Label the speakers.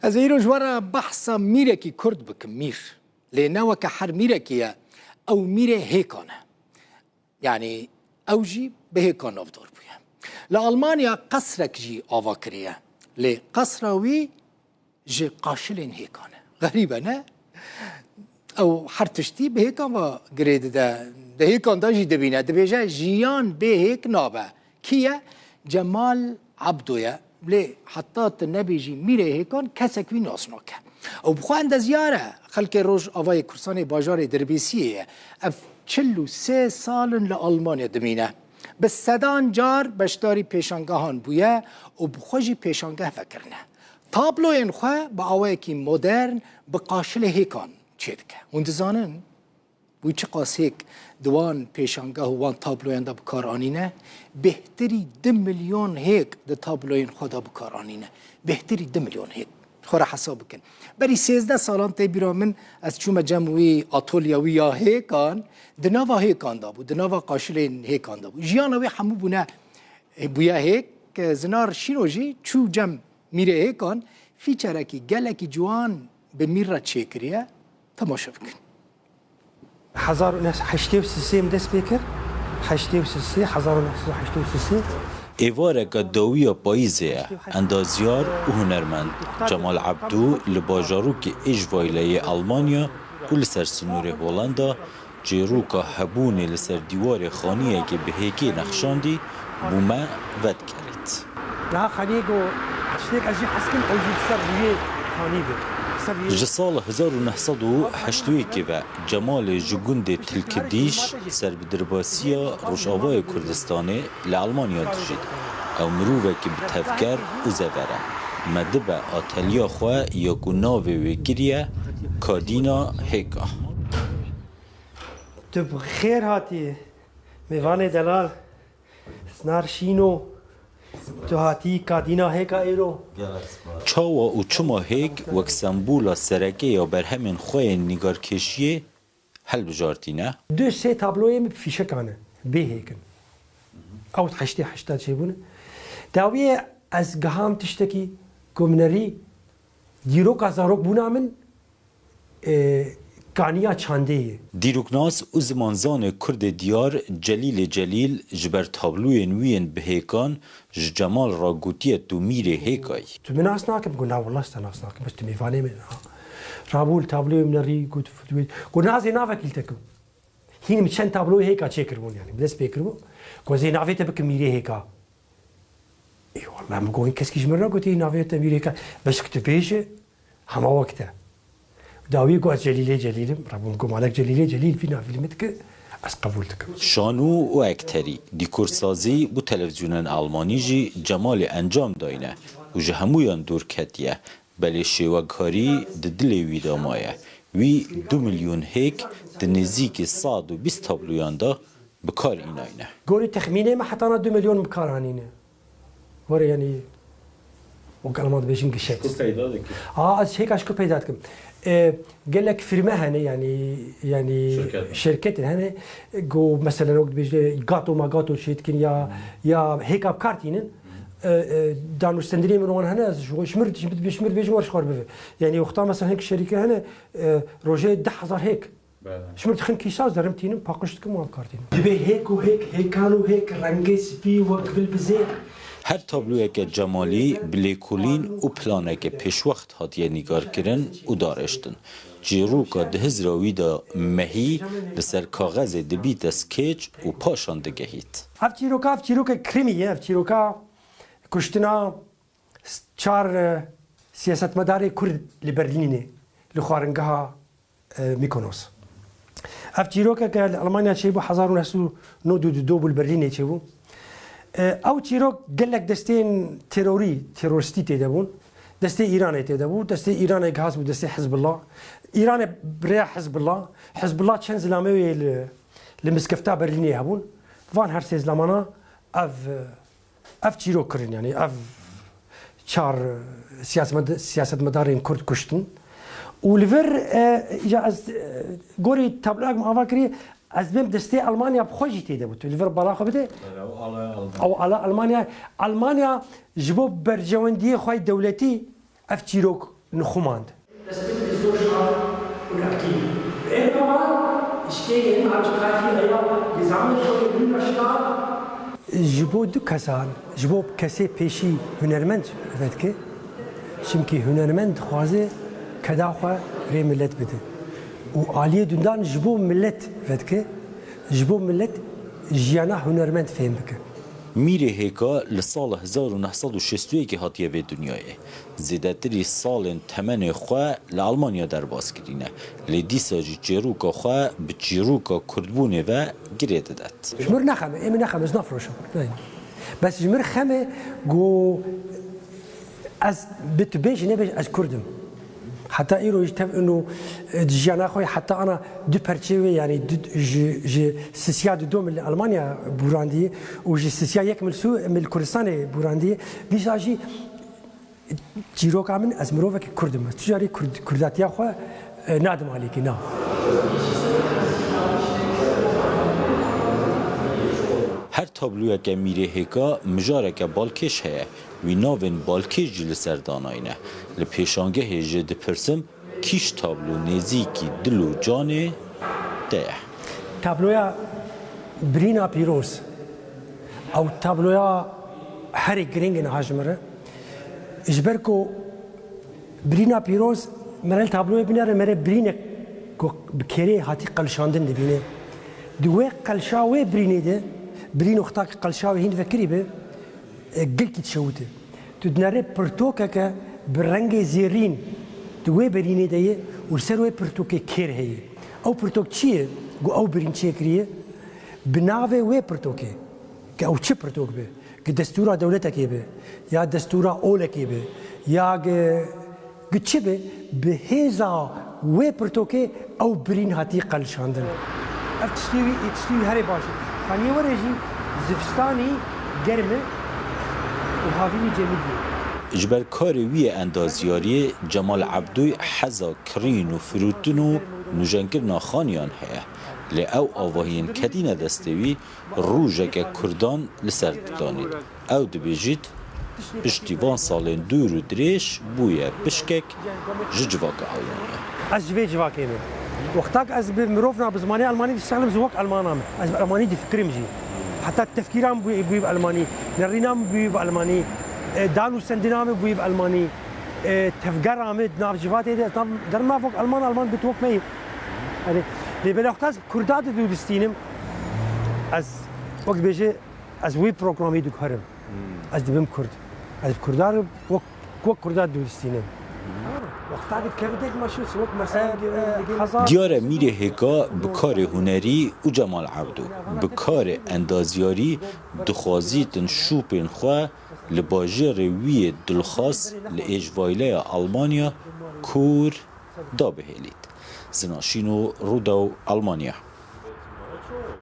Speaker 1: از ایرو جوارا بحثا میره کی کرد بکم میر لینو که هر میره کیه او میره هیکانه یعنی او جی به هیکان افدار بویه لألمانیا قصرک جی آوا کریه لی قصراوی جی قاشلین هیکانه غریبه نه او هر تشتی به هیکان و گرید ده هیکان دا جی دبینه دبیجه جیان به هیک نابه کیه جمال عبدویه لی حتی النبی جی میره هیکان کسک وی ناسناکه او بخواه اندازیاره خلک روش آوای کرسان باجار دربیسیه اف 43 سال لألمانیا دمینه به صدان جار بشداری پیشانگاهان بویه و بخوشی پیشانگاه فکرنه تابلو این خواه با آوای که مدرن به قاشل هیکان چه دکه وندزانن بوی چه قاس هیک دوان پیشانگاه وان تابلوین دا بکار آنینه بهتری 2 میلیون هیک دا تابلوین خدا بکار آنینه بهتری 2 میلیون هیک خورا حساب بکن بری 13 سالان تی بیرا من از چوم جمعوی آتولیاوی یا هیکان دناوا هیکان دا بود دناوا قاشلین هیکان دا بود جیانوی همو بونه بویا هیک زنار شیروجی چو جمع میره هیکان فیچرکی گلکی جوان به میره چه کریه تماشا بکن
Speaker 2: 1983 دست بکر 83 1983
Speaker 3: ایوارک داویا پاییزه اندازیار و هنرمند جمال عبدو لباجاروک اجوایله آلمانیا و لسر سنور هولندا جیروکا هبونی لسر دیوار خانیه که به هیکی نخشاندی بومه ود کرد.
Speaker 2: لا خانیگو اشتیک ازی حسکن اوجی سر روی خانی بود.
Speaker 3: جسال 1981 و جمال جگوند تلکدیش سر بدرباسیا روشاوای کردستانه لآلمانیا دجید او مروه که بتفکر و زوره مدبه آتلیا خواه یا گناوه وگریه کادینا هیکا
Speaker 2: تو بخیر هاتی میوان دلال سنار شینو تو هاتی کادینا هیکا ایرو
Speaker 3: چاوا و چما هیک وک سمبولا سرکه یا برهمین خواه نگارکشیه هل بجارتینه؟
Speaker 2: 2-3 تابلوی می فیشه کنه به هیکن او 80 چه داویه از گهام تشتکی گمنری دیروک ازاروک بونا من کانیا چانده
Speaker 3: دیروکناس او زمانزان کرد دیار جلیل جبر تابلوی نوین به هیکان جمال را گوتیه تو میره هیکای
Speaker 2: تو من ناکم گو نه والله ناکم بس تو میفانه من رابول تابلوی من ری گوت گو نازی نافکیلتکم هین چند تابلوی هیکا چه کربون یعنی بدس بکربو گو زی نافیت بک میره هیکا ای والله مگو این کس کیش من را گوتی نافیت میره هیکا بس کت بیشه همه وقته داوی گو از جلیل ربون گو مالک جلیل فینا فیلمت که از قبول تکم
Speaker 3: شانو و اکتری دیکورسازی بو تلویزیونن آلمانی جی جمال انجام داینه و جهمویان دور کتیه بله شیوگاری دلی ویدامایه وی 2 میلیون هیک دنزیک 120 تابلویان دا بکار ایناینه
Speaker 2: گوری تخمینه ما حتانا 2 میلیون بکار هنینه وره یعنی وقالمان بيجين قشيت از هيك اشكو بيدات كم قال لك فيرما هنا يعني شركات هنا جو مثلا وقت بيجي قاطو ما قاطو شيت كن يا هيك بكارتين دانو استندري من هنا شمرت بيشمر بيجي ورش خرب يعني وقتها مثلا هيك الشركه هنا روجي 10000 هيك شمرت خن كيساز درمتين باقشتكم ما بكارتين هيك وهيك كانوا هيك رنگس في وقبل بزير
Speaker 3: هر تابلوی که جمالی بلیکولین و پلانه که پیش وقت هاتیه نگار کرن و دارشتن. جیروکا ده هزراوی دا مهی لسر کاغذ دبیت اسکیچ و پاشان دگهید.
Speaker 2: اف جیروکا کریمیه، اف جیروکا کشتنا 4 سیاستمدار کرد لبرلینه لخوارنگاه میکنوس. اف جیروکا که المانیا چه بو 1992 بالبرلینه چه بو او تیروک گلک دستین تروریستی تدبون دسته ایران تدبون دسته ایران گاز بود دسته حزب الله ایران برای حزب الله چند زلامه لمسکفتا برلینی هبون وان هر سه زلامانا اف تیروک کرن یعنی اف 4 سیاست مدارین کرد کشتن ولفر اجا از گوری تبلیغ معاوکری از بیم دسته آلمانیا بخوجی تیده بود. لیور بالا خوبه او على آلمانیا جبو برجواندی خوای دولتی اف تشيروك نخوماند جبو دو كسان جبو كسي بيشي هنرمند فتكي شمكي هنرمند خوازي كداخوا ري ملت بده وعاليه دندان جبو ملت فتكي جبو ملت جيانا هنرمند فهم بك
Speaker 3: میره هیکا لسال 1961 هاتیه به دنیای زیادتری سال تمن خواه لالمانیا در باز کرینه لیدیسا جی جیروکا خواه به جیروکا کردبونه و گریده داد
Speaker 2: جمر نخمه ایم نخمه از نفروشم بس جمر خمه گو از بتبيش نبيش از كردم حتى ايرو يجتب انه جانا خوي حتى انا دو برتشيوي يعني جي سيسيا دو من المانيا بوراندي وجي سيسيا يك من الكردستان بوراندي دي شاجي جيرو كامن از مروفك كردم تجاري كرداتيا خو نادم عليكي نا
Speaker 3: هر تابلویا که میره هیکا مجاره که بالکش هیه وی ناوین بالکش جل سرداناینه لپیشانگه جد پرسم کیش تابلو نزیکی دلو جانه ده
Speaker 2: تابلویا برینا پیروز او تابلویا هری گرینگ نهاجمره اجبرکو برینا پیروز مرل تابلویا بیناره مره برینه بکری هاتی قلشاندن دبینه دوی قلشاوی برینه ده برين وقتاك قلشاوي هين فكري به قلت تشوته تدناري برتوكا برنجي زيرين دوي بريني داي ورسروي برتوكي كير هي او برتوك تشي او برين تشيكريه بنافي وي برتوكي او تشي برتوك به كدستورا دولتك به يا دستورا اولك به يا قتشبه بهذا وي برتوكي او برين هاتي قلشاندن تشتوي هري باشي خانية ورجي زفستاني گرمه و هاوینی جمیدی
Speaker 3: جبر کاری وی اندازیاری جمال عبدوی حزا کرین و فروتن و نوجنگرنا خانیان هیا لی او آواهین کدین دستوی روژک کردان لسر دانید او دبیجید پشتیوان سالین دور و دریش بویه بشکک جواک آلمانیا
Speaker 2: از جوی جواکی من وقتاك از بمروفنا بزماني الماني تستخدم زواك المانام از الماني دي فكري مجي حتى التفكيرام بوي بالماني نرينام بوي بالماني دانو سندنام بوي بالماني تفكرام ناف جواتي در ما فوق المان بتوك مي يعني لي بلوقتاز كردات دو دستينم از وقت بيجي از وي بروغرامي دو كرم از دبم كرد از كردار وقت كردات دو دستينم
Speaker 3: دیار میره هیکا بکار هنری و جمال عبدو بکار اندازیاری دخوازیتن شوپین خواه لباجر وی دلخواست لإجوایله آلمانیا کور دا بهیلید زناشینو رودو آلمانیا